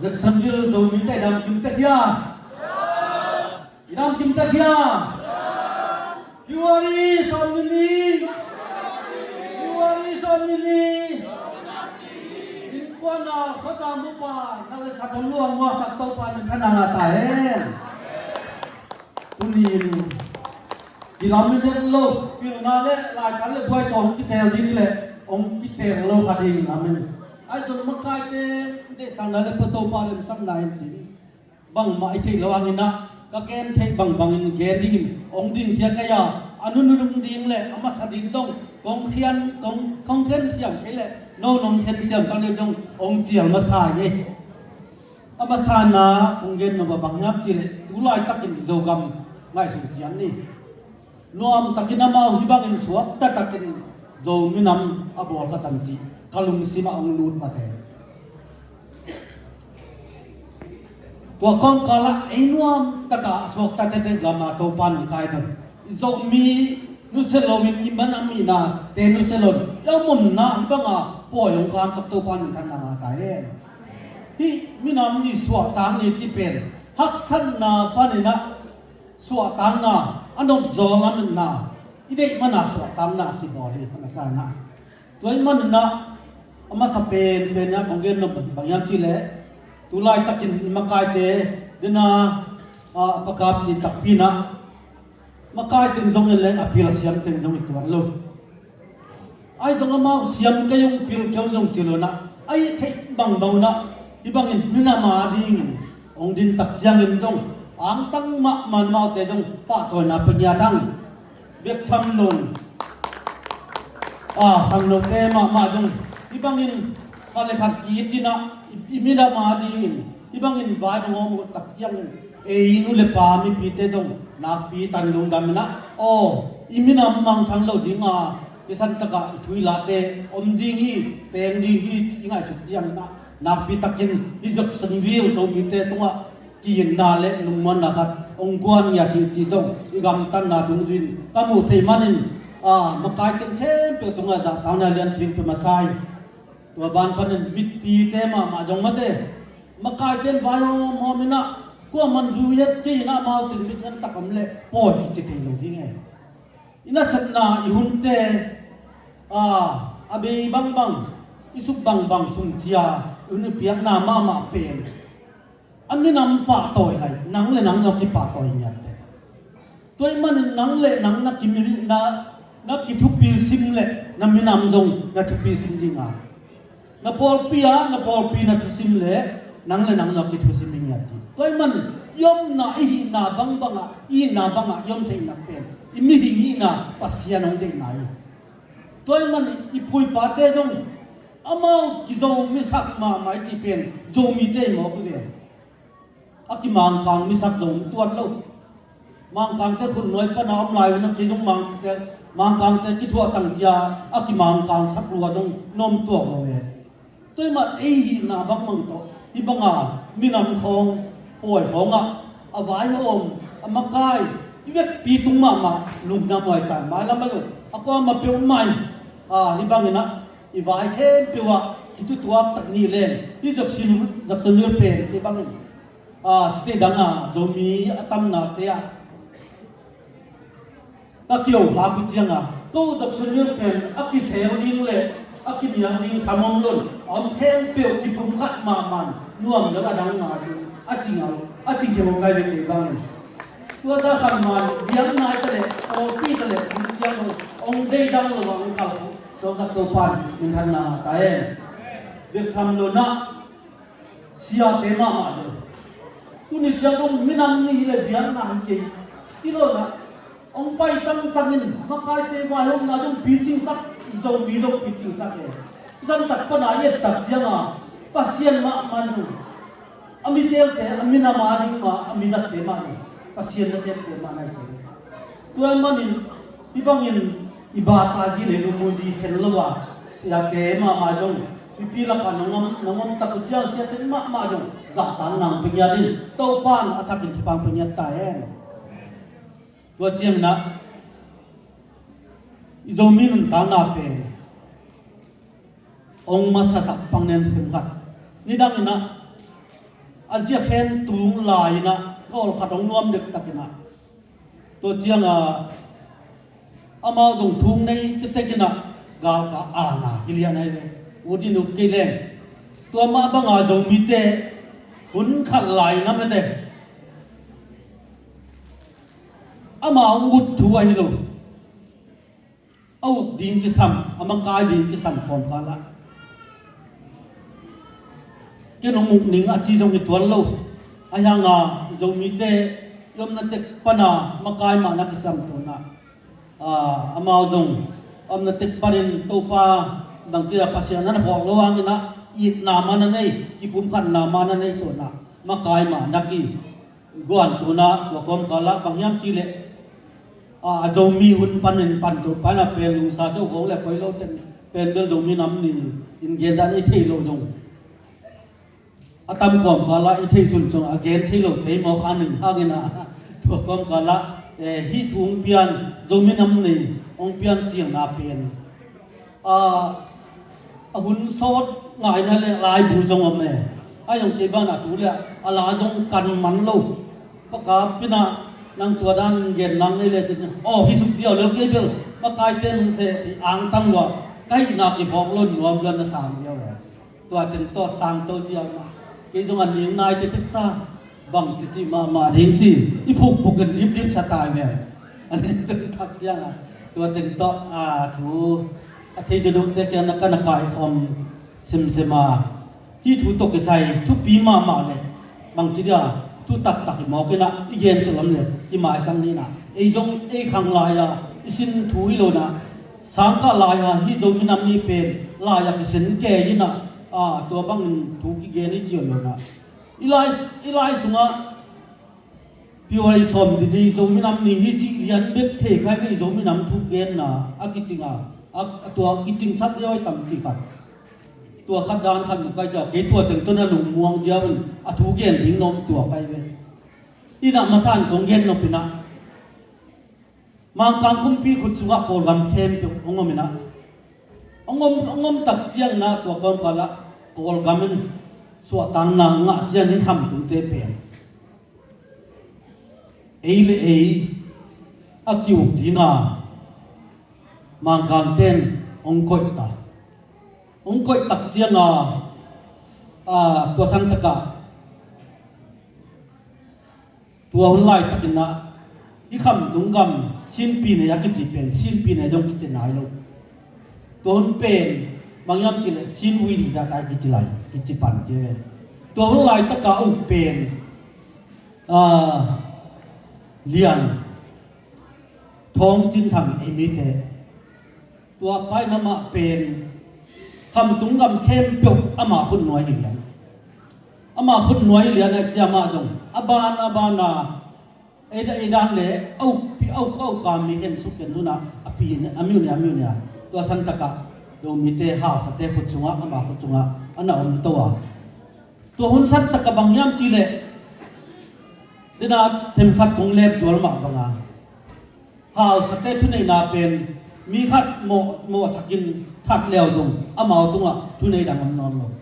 rất sân yêu rồi mình tại đam kim tất kia đam kim tất kia kiwari somni kiwari somni in quan na khó tam bu pa na le sát thong luang mo sát tàu pa mình khăn hàng tài hen tunin di lam mình đến lâu pil na le lại cắn le buai tong kí tèo đi le ông kí tèo lâu khá đi lam mình ai cho nó cái để sang đây là bắt đầu pa lên sang này chỉ bằng mai thấy lawang ina các em thấy bằng in gen đi ông din kia cái ya anh nu nu ding le ama sa ding dong kong khian siam cái le no nong khian siam sang đây dong ông chiang mà sa ye ama sa na ông gen no bằng nhap chỉ le tu lai takin zo gam ngai sung chiang ni nuam takin ama hi bang in suak ta takin zo minam abol ka tam chi kalung sima ông lut ma the tua kong kala enuam taka sok ta te lama to pan kai don zo mi nu se lo win iman ami na te nu se lon ya mum na ibanga po yong kan sak to pan kan na ta e hi minam ni suak tang ni chi pen hak san na panina suak tang na anom zo lam na ide mana suak tang na ki boli na sa na toy man na ama sa pen na banggen no bangyam chi le tulai takin makai te dina pakap chi takpina makai ting zong le apil siam ting zong ituan lo ai zong ma siam kayong pil kyong zong chilo na ai thei bang bang na ibangin nuna ma ding ong din tak siang in zong ang tang ma man mau te zong pa to na panya dang bek tham lon hang lo te ma zong ibangin kale khat ki dina imida ma ding ibangin vai ngom tak yang nu le pa mi pi te dong nak pi tan lung dam na imina mang thang lo dinga isan taka thui la te om ding hi peng ding hi ingai su yang na nak pi takin izok san viu to mi te tonga ki na le lung mon na khat ong guan ya thi chi zong igam tan na dung jin kamu thei manin makai ten khem pe tonga za taw na lian ping pe masai tua ban panen mit pi te ma jong mate makai ten vayo mo mina ko man ju yet ti na ma tin mi san takam le po ki chi thei lo ding he ina sat na I hun te abe bang isuk bang sum chia unu piak na ma pen ami nam pa toy lai nang le nang no ki pa toy nyat te toy man nang le nang na ki mi na ki thu pi sim le na mi nam jong na thu pi sim dinga na pol pi na thu sim le nang no ki thu sim nya ti toy man yom na I na banga yom thei na pen I mi hi na pasia nong de nai toy man I pui pa te jong amao ki zo mi sak ma mai ti pen zo mi te mo ku ve aki mang kang mi sak jong tuat lo mang kang te khun noi pa na am lai na ki jong mang kang te ki thua tang ja aki mang kang sak ruwa jong nom tu mo ve toy ma na bang mang to ibanga minam khong poi khonga awai om amakai iwek pi tung ma lung na moi san mai lam lo akwa ma pe mai ibangina iwai khem pewa kitu tuak tak ni len I jak sin pe ibangin ste danga zomi atam na te ya ta kyo ha ku chianga to jak sin pen aki sel ling le aki niang ling thamong lon om khem pe ki pum khat ma man nuam da dang na ati kyo kai ve ke bangin tua ra khan man biang nai ta le o pi ta le chiang ong dei dang lo wang kal so sak to pan chin than na ta e việc tham lo na sia te ma de tu ni chiang ong minam ni le biang na ke ti lo na ong pai tang in ma kai te wa hom na jong pi ching sak zo mi zo pi ching sak e san tak pa na ye tak chiang pasien ma man hu ami tel te amina ma ding ma ami zat te ma ni pasien na set te ma nai te tuan manin ibangin iba ta ji le lu mu ji khen lo wa sia te ma jong pipi la ka nangom ta ku chiang sia te ma jong za tang nang pnya din to pan athakin thipang pnya ta en tua chiang na izomin ta na pe ong ma sa sak pang nen phim khat ni dang ina azia khen tung lai na gol khatong nuam dek takina to chiang ama jong thung nei te tekina gal ka ana hilia nai ve udinu kileng to ma banga jong mi te hun khat lai na me te ama ut thu ai lo au ding ki sam ama kai ding ki sam kon kala ke no muk ning a chi jong ki tuan lo ayanga jong mi te yom na tek pana makai ma na ki sam to na ama jong am na tek parin to pa dang tia pasya na phok lo ang na it na ma na nei ki pum khan na ma na nei to na makai ma na ki guan to na to kom kala bangyam chi le jong mi hun panin pan to pana pen lu sa jo gong le koi lo ten pen del jong mi nam ni in gen dan i thei lo jong atam kom kala i thei sun jong again thei lo thei mo khan ning hagina to kom kala hi thung pian jong mi nam ni ong pian chiang na pen hun sot ngai na le lai bu jong am ne ai jong ke ba na tu le ala jong kan man lo paka pina nang tua dan gen nang le tin hi suk dio le ke bil ma kai ten se ti ang tang lo kai na ki bok lon nuam lon na sang dio ya tua ten to sang to jiang na ke jong an ning nai te tik ta bang ti ti ma ring ti i phuk phuk gen dip dip sa tai me an ten thak jiang tua ten to thu thei ju du te ke na ka na kai from sim sema hi thu to ke sai thu pi ma le bang ti dia tu tak tak mo ke na igen to lam le ti mai sang ni na ei jong ei khang la ya isin thui lo na sang ka la ya hi jong ni nam ni pen la ya ki sen ke ni na to bang thu ki ge ni chion lo na ilai sunga piwai som di jong ni nam ni hi chi lian bet the khai ke jong ni nam thu gen na akitinga to kiting sat yoi tam chi katตัวขัดดานขัดมุกไก่จะเกตัวถึงต้นหลุมม่วงเจ้ามันถูกเย็นทิ้งนมตัวไก่เว้อีน่ะมาสั่นตรงเย็นนมปีน่ะมังกังคุ้มปีขุดสุกโกลกำเข้มตัวองค์มินะองค์ตักเจียงนะตัวกองกะละโกลกำมันสวดตังนางะเจียงนี่คำตุ้งเตเปียนเลยอากิวดีน่ะมังกังเต้นองค์กอยตาองค์กอยตักเจียงตัวสันตกะตัวหุ่นไล่ตักินนะที่คำตุงกำสิ้นปีเนี่ยกิจิเป็นสิ้นปีเนี่ยยงกิจนายลูกตัวหุ่นเป็นบางยามจิเลสิ้นวิริได้ได้กิจไหลกิจปั่นเจนตัวหุ่นไล่ตะกะอุเป็นเลียนท้องจินทำเอมิเตตัวไปน้ำมาเป็นคำตุงกำเข้มปลุกอามาคุณน้อยเหรียญอามาคุณน้อยเหรียญเนี่ยจะมาจงอาบานนาไอ้ด้านเล่เอาการมีเห็นสุขเห็นดูนะปีนอามิวเนี่ยตัวสันตะกะโยมีเตหาวสเตขุดสุงะอามาขุดสุงะอันนั้นตัวหุ่นสันตะกะบางยามจีเล่ดินาเต็มขัดคงเล็บจวลมาบางาหาวสเตทุนในนาเป็นมีขัดโมสกินทัดเลี้ยวจงอามาตรงอ่ะทุนในดังมันนอนลง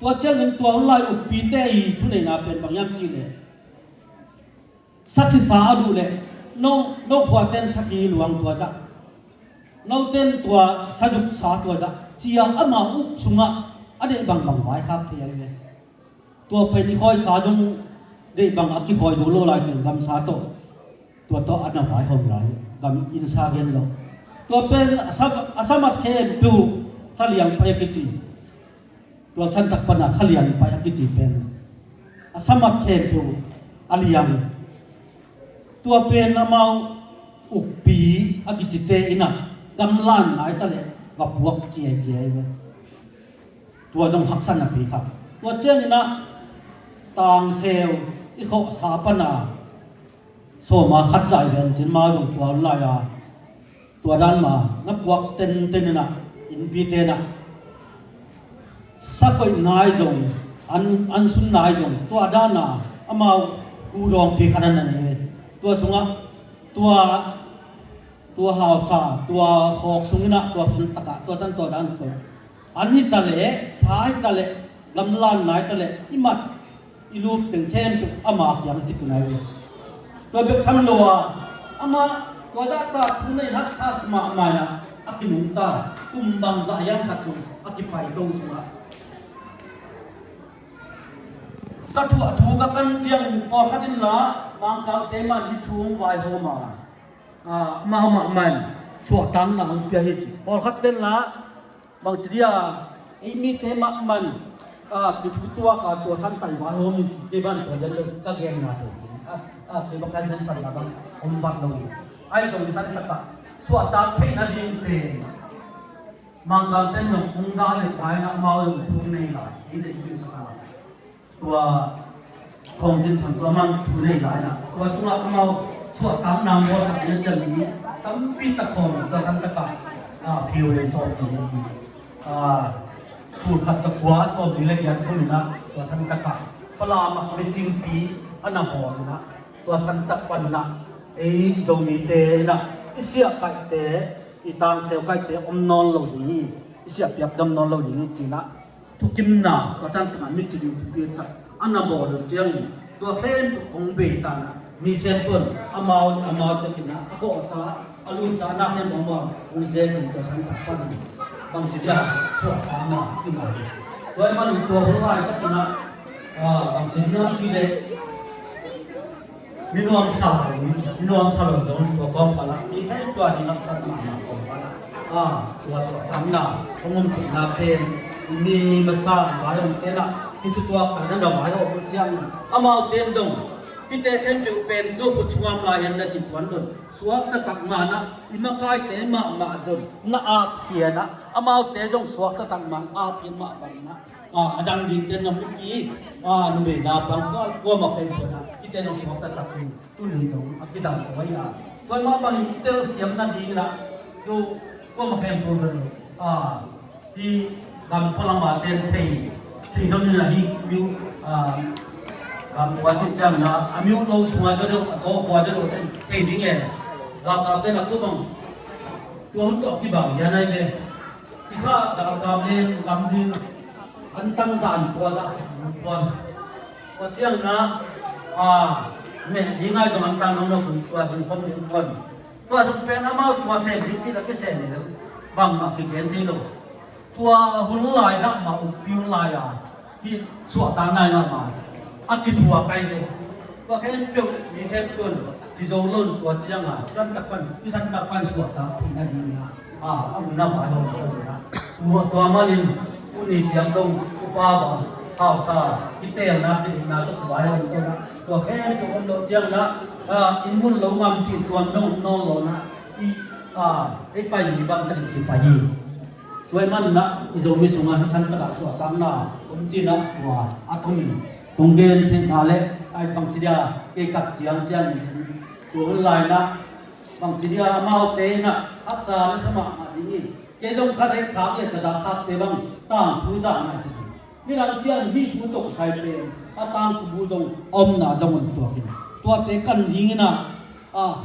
ตัวเจ้าเงินตัวไล่อุปปีเตอีทุนในนาเป็นบางยามจีเล่สักที่สาดูเลยโนหัวเต้นสักกี่หลวงตัวจ้ะโนเต้นตัวสะดุกสาตัวจ้ะเจียอามาอุกสุงะอันนี้บางไว้ครับที่ยังไงตัวเป็นคอยสาจงได้บางอักขิคอยจงโลลายจงกำสาโตตัวโตอันนั้นไว้หอมไหลกำอินซาเกนโลตัวเป็นอาสามัดเข้มดูทะเลียงไปกิจิตัวฉันตักปนาทะเลียงไปกิจิเป็นอาสามัดเข้มดูอาเลียงตัวเป็นน้ำเอาอุปปีอากิจิเตอินะกำลังไหนตะเล็กับพวกเจียเว้ตัวจงหักสันปีครับตัวเจ้านี่นะต่างเซลที่เขาสาปนาโซมาขัดใจเห็นจินมาจงตัวลายตัวด้านมานับวักเต้นนะอินพีเตนะสักคนนายจงอันสุนนายจงตัวด้านน่ะอามากูรองปีขนาดนั้นเองตัวสุงะตัวหาวสาตัวหอกสุงนะตัวฝนตะกะตัวตั้นตัวด้านตัวอันนี้ตะเละสายตะเละลำลานไหนตะเละอิมัด อีลูกถึงเข้มอามาอย่างที่คุณนายตัวเบกทำลัวอามาตัวดัตตาทุนในนักศาสนามานะอากินุนตาคุมบังซายังขัดสุอากิไปโตสุระตัดหัวถูกกันเจียงพอขัดินละบางครั้งเตมันลิทูงไวโฮมามามันสวดตังนะองเปียฮิจิพอขัดเต้นละบางทีไอ้มีเตมันปิดตัวกับตัวท่านไต่ไวโฮมิจิที่บ้านตัวยันเลยก็เกงมาเถอะที่บังคับฉันสั่งละบังอมบักเลยไอ้ตรงนี้สั่งตะสวดตังเพ่งนั่นยิงเป็นบางครั้งเต้นหนุ่มองดาเลยไปนะมาลงทุนในหลายที่ได้ยินสักตัวคงจินถังตัวมันทุเรศหลายนะตัวตัวเราสวดตามนามว่าสักนิดจะมีตั้มปีตะคงตัวสันตะกะฟิวเลยสอบตัวนี้สูตรขัดตะกัวสอบดีเลยยันคนนี้นะตัวสันตะกะพลามาเป็นจริงปีอันนั้นพอนะตัวสันตะปันนะจงมีเตนะเสียไก่เตอีตางเซลไก่เตอมนอนเหล่านี้เสียเปียบดำนอนเหล่านี้จริงนะทุกกิมนาก็สั่งทำมิจิลิทุกเดือนอันนั้นบอกเรื่องตัวเล่นของเบตันมีเช่นส่วนอามาจะกินนะก็สาอารมณ์สาหน้าเช่นของว่าอุเซนตัวสั่งตัดปันบางทีสวดตามมาที่มาโดยมันตัวผู้ร้ายก็กินนะบางทีที่เด็กมีนวมสาวจนตัวกองพละมีแค่ตัวที่นักสัตว์มากองพละตัวสวดตามนาของมุมที่นาเพนมีมาสร้างหลายองค์เทนะที่ตัวกันนั้นเราหมายว่าพุทธเจ้าอามาเต็มจงที่แต่แค่เป็นตัวผู้ช่วยลายนั้นจิตวันนั้นสวดตะตักมานะอิมากายเตมาจนน่าอาเพียนะอามาเตจงสวดตะตักมาอาเพียมาบังนะอาจารย์ดินเตนนำกี้นุ่มเบนาบังก็กลัวมาเป็นคนนะที่แต่จงสวดตะตักนี่ตุลีตรงที่ทำเอาไว้นะตัวมาบังที่แต่เสียงนั้นดีนะดูกลัวมาเป็นคนเลยที่กำพลังมาเต็มที่ตรงนี้นะที่มิวกำว่าที่จังนะมิวเราสมัยเดิมก็ว่าเดิมที่ดิ้งเองกำเต็มนักตัวมันตัวมันตกที่บ่าวยันไงเลยที่ข้ากำเองกำดินอันตั้งสารตัวละว่าเที่ยงนะแม่ที่ง่ายจังอันตั้งน้องเราคุณตัวคุณคนตัวสุดเป็นอามาตัวเซนที่เราแค่เซนนี่บางมาคิดเห็นที่เราตัวหุ่นลายสักมาอุปิวลายที่สวดตามนายนามาอัดที่ตัวไปเลยตัวแค่เปียวมีแค่ตัวที่โจลุนตัวเจียงสันตะปันสวดตามที่นั่นนี่นะอันนั้นหมายถึงตัวมาลินอุนิเจียงตรงอุปาบะข้าวสาคิเตลนะที่นาตัวหมายถึงตัวนะตัวแค่ตัวคนเจียงนะอินมุนเรามั่มที่ตัวน้องเรานะไอ้ไปมีบางแต่ที่ไปยีตัวมันนะอิโซมิสุงาสันตะสวดตามนาผมจีนะว่าตรงเกณฑ์ที่มาเลยไอ้บางทีเกี่ยวกับเจียงตัวลายนะบางทีมาเอาเตนะอักษรสมัครมาที่นี่เกี่ยวกับการขายจะจะขับไปบางต่างผู้จ่ายมาสินี่เราเจียงที่ผู้ตกใส่เป็นต่างผู้ตรงอมนาจงตัวกินตัวเตกันยิงนะ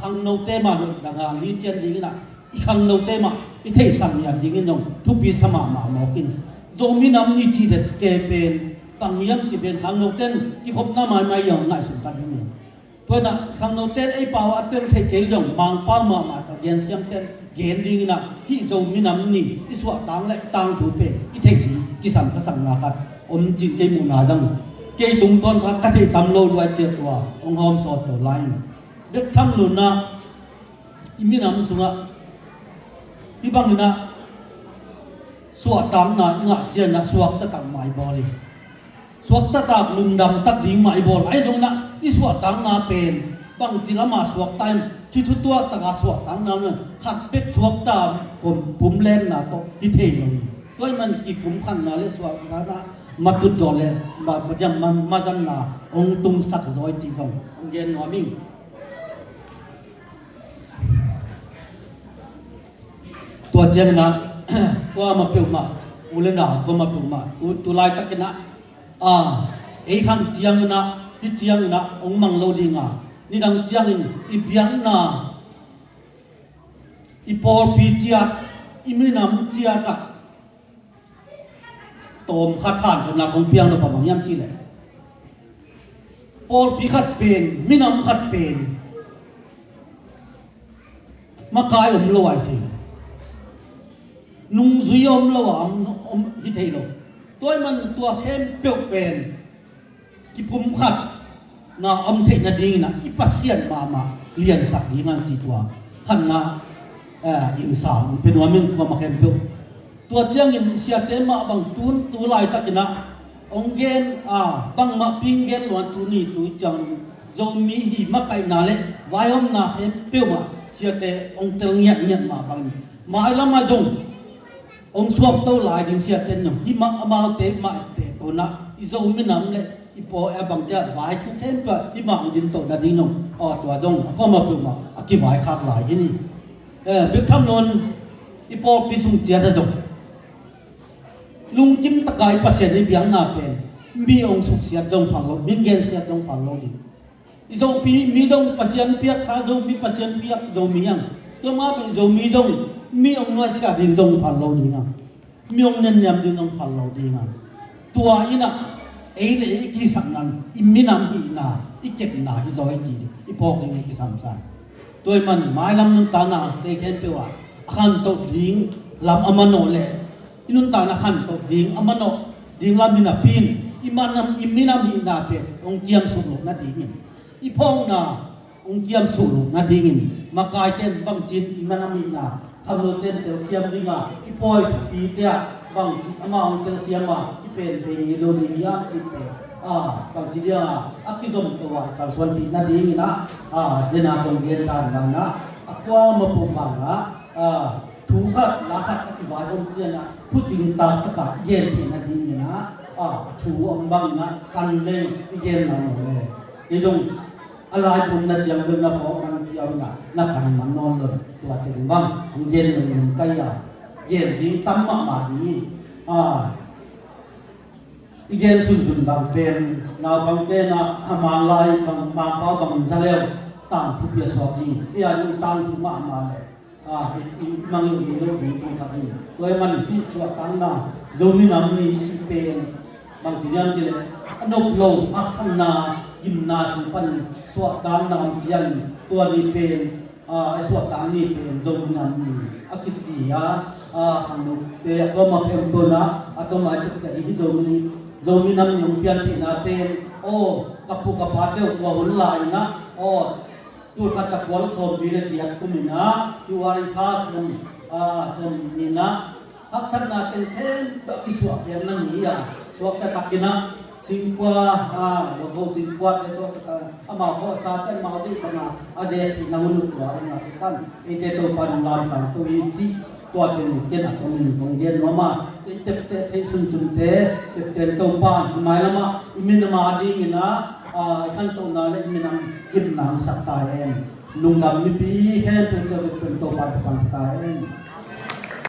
ขังโนเตมาเลยดังลิเจียนยิงนะอีขังโนเตมาอีเทสัมยันยิงนงทุกปีสมัครมาหมอกินจงมีน้ำนิจิเด็ดเกเป็นตั้งยังจีเป็นขังโนเตนที่คบน้ำมันไม่ยอมง่ายสุดกันนี่ตัวน่ะขังโนเตนไอ้ป่าวอัตเตนเทเกลยงบางป้ามาตะเกียนเสียงเต้นเกณฑ์ดีนะที่จงมีน้ำนี่ที่สวดตังและตังถูเป็นที่เทกิที่สั่งก็สั่งนาคัดอมจินเกมุนาจังเกยตุงต้นพักกะที่ตำโลรวยเจ็ดตัวองค์หอมสอดตัวไลน์เด็กทำหลุนนะมีน้ำสุงะที่บางนะสวดตามนะอิงะเจียนนะสวดตะตังไม้บอลสวดตะตักลุงดำตักดิ่งไม้บอลไอ้ตรงนะที่สวดตามนาเป็นบางจีละมาสวดไตม์ที่ทุกตัวตะกาสวดตามนาเนี่ยขัดเป็ดสวดตามผมเล่นนะตัวที่เที่ยวตัวมันกี่ผมขันนะเลยสวดนะมาตุจอเลยมายังมันมาจันนะองตุงสักร้อยจีจงองเย็นหัวมิ่งตัวเจนนะว่ามาเปียวมาอุเลนะก็มาเปียวมาตุลายตะกินะไอ้ขังเจียงนะที่เจียงนะองมังโลดีงานี่ดังเจียงอีเบียงนะอีปอลปีเจียอีมีน้ำเจียกะตอมขัดผ่านจนหลักของเปียงเราประมาณย่ำจีเลย ปอลพิขัดเป็นมินำขัดเป็นมากายลอยทีนุ่งซุยลวฮิตเฮโลตัวมันตัวเข้มเปียวเป็นกิปุ่มขัดน่าเทนาดีนะอีปัสเซียนมาเลียนสักดีงานจีตัวขันน่าอินสาวเป็นว่ามึงมาเข้มเปียวตัวเจียงอินเสียเต็มมาบางตูลายตักนะองเกนบางมาพิงเกนวันตูนี่ตูจังโจมีหิมะไก่นาเลวายอมนาเข้มเปียวมาเสียแต่องเตลเงียมาบางมาไอ้ละมาจงองชอบตัวลายดินเสียเต็นหิมะมาเตะมาเตะตัวนะอีโจมีน้ำเลยอีพอบางจะวายทุกเข้มเปียวหิมะดินตัวดันนี่น้องตัวจงก็มาเปียวมากี่วายขาดหลายที่นี่เบิกทำนนอีพอพิสุงเจียจะจงลุงจิ้มตะไคร้ภาษาในเบียงนาเป็นมีองค์สุขเสียจงผังโลมีเงินเสียจงผังโลดิอีโจมีจงภาษาเปียกชาจงมีภาษาเปียกจงมียังตัวมาเป็นจงมีจงมีองค์น้อยเสียดินจงผังโลดีงามมีองค์เนียมดินจงผังโลดีงามตัวอีน่ะเลยอีกี่สักนั้นอีมีน้ำอีน่ะอีเก็บน่ะอีโจอีจีอีพอกอีกี่สามสายตัวมันไม้ลำนึงตาหนาเตะแค่เปียวขันตกลิงลำอมันโนเล่อินุนตานะขันตกลิงอมันโนลิงลำมินาปินอิมันนำอิมินามีนาเป็ดองเกียมสุลุนาดีงินอีพองนาองเกียมสุลุนาดีงินมากายเต้นบังจินอิมันนามีนาทำโนเต้นเตลเซียมลิงาอีปอยปีเตียบังจิอามาองเตลเซียมาอีเป็นเบงีโดนียาจิตเตบางทีเดียอากิจมตัวการสวนตินาดีงินะเดนาตงเกียนตานะaqua mapumanga thuhat lakhat ki wadom chena putin ta taka yen thi na din na thu ambang na kan le yen na no le idong alai pum na chiang na pho kan piaw na kan man non lo tua tin bang yen ni kai ya yen ding tam ma ni yen sun jun bang pen na bang te na amang lai bang ma pa bang jaleu tang thu pia so ni ya ni tang thu ma le mang ni lo ni tu ka ni toy man ti so kan na zo ni nam ni chi pen bang ti yan ti le anok lo aksan na gim na su pan so kan na am chian tua ni pen so kan ni pen zo ni nam ni akichi ya hanu te ko ma phem to na atoma ti ka ni zo ni nam nyong pian ti na pen kapu kapate ko hul lai naตัวขัดจักรวาลโซบีเรติยัดกุมินะคิวาริคาสนสนนินะฮักษณะเต็มเต็มอิสวะยังนั่งนี่สวะกะตักกินะสิงกว่าโลโกสิงกว่าสวะกะอามาโหซาเตนมาดีปนะอาเดตินามุนุกวานะกันเอเตโตปันลามสังตุยิจิตัวเต็มเกณฑ์ตรงเย็นมาเต็มเต็มเทสุนจุนเตเต็มโตปานหมายละมาอิมินมาดีกินะท่านตรงนั้นเลยมีนำกินหนังสักตายเองลุงดำมีปีแค่เป็นตัวเป็นตัวปันตายเอง